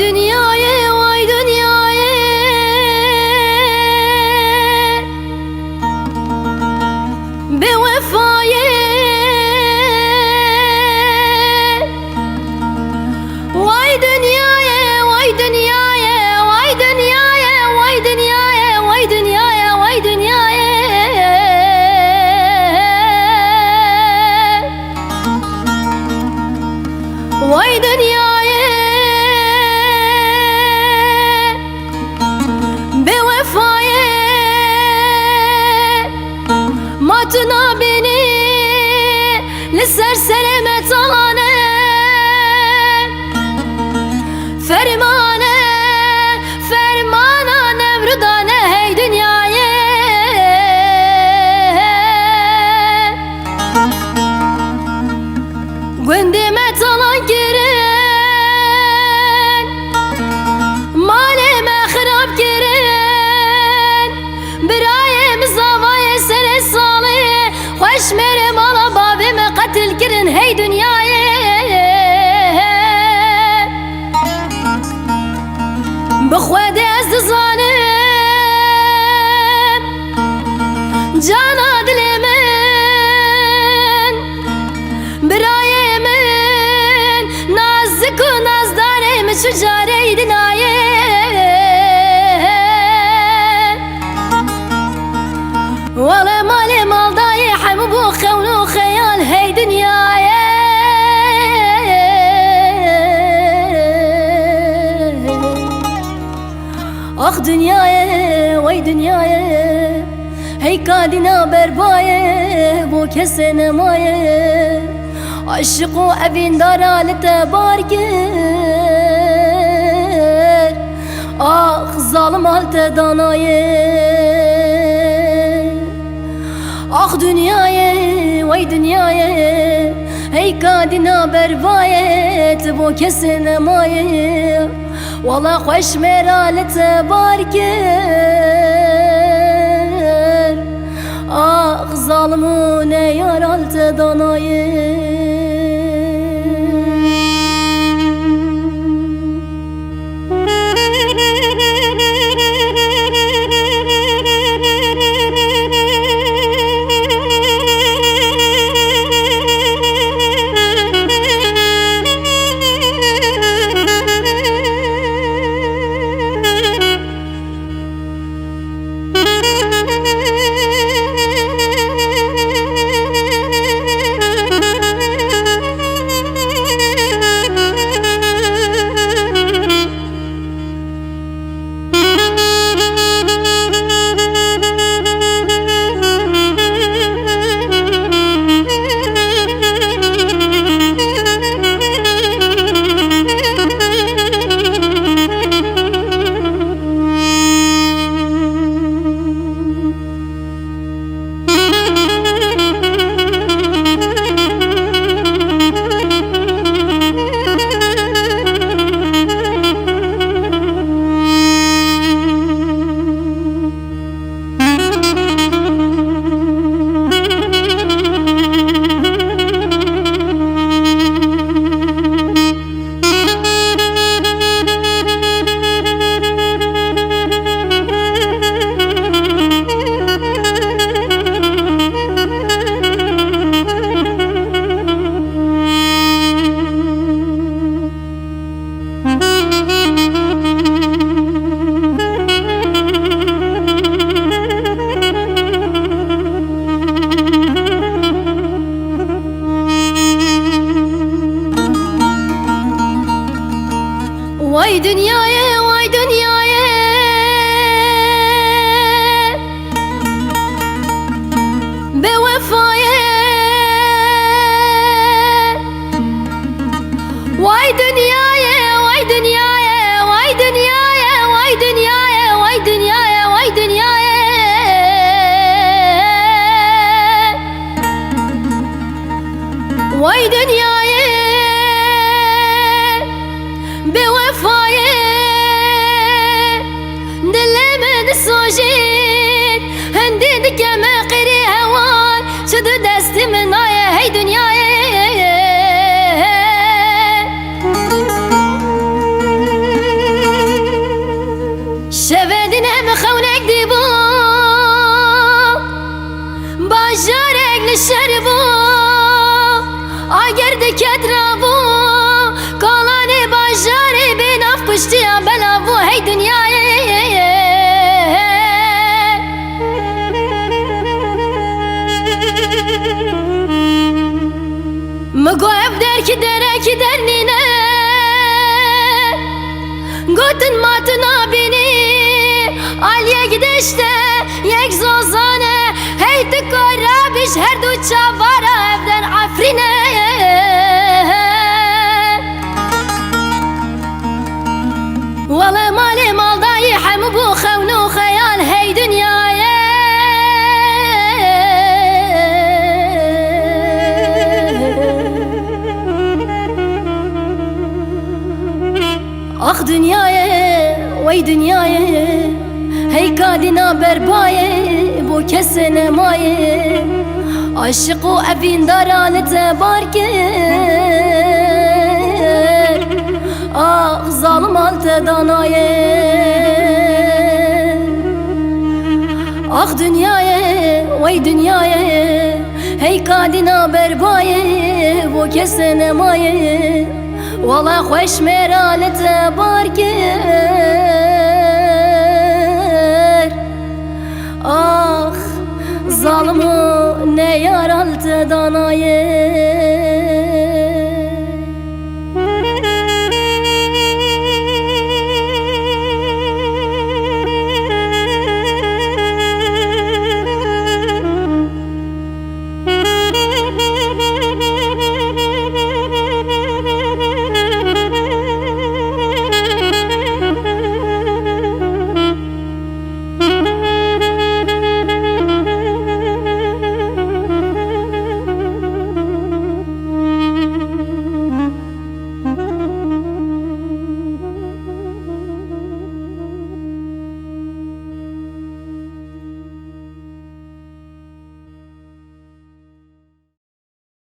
dünyaya, vay dünyaya. Bevefaya, vay dünyaya, vay dünyaya, vay dünyaya, vay dünyaya, vay dünyaya, vay dünyaya. Vay dünyaya, bevefaya, matına beni lisersereme talane, fermane, fermana nevrudane hey dünyaya. Gündeme talan girin, maleme hırap girin, bir ayem zavaya sene salı, hoş mere mala babime katil girin hey dünyaya. Bixwede ez dizanim cana dilimin, bir ayemin nazik u nazdarım şu care-i dinaye. Valla mali maldayı hem bu xevnu xeyal hey dünyaya. Ah dünyaya, vay dünyaya, hey kadina berbaye, bu kesene maye, aşık o evin daralete bar gir. Ah zalim halte danaye. Ah dünyaya, vay dünyaya, hey kadina berbayet, bu kesene maye, valla hoş meralete bar gir. Ah zalimune yaralte danaye. Vay dünyaya, vay dünyaya, bevefaya, vay dünyaya, vay dünyaya, vay dünyaya, vay dünyaya, vay dünyaya, vay dünyaya. Vay dünyaya, bevefaya, bu hey dünyaya. Mego ev der ki dernine Gotun matın abini Aliye gideşte yek zozane Hey tıkara biş her du çavara evden afrine Valla mali maldayı hem bu xevnu khayal hey dünyaya. Ah dünyaya, vay dünyaya Hey kadina berbaye, bu kesene maye Aşık o evin daralete barker Ah zalim altı danaye. Ah dünyaya, vay dünyaya Hey kadina berbaye, bu kesene maye Valla خوش مرالت با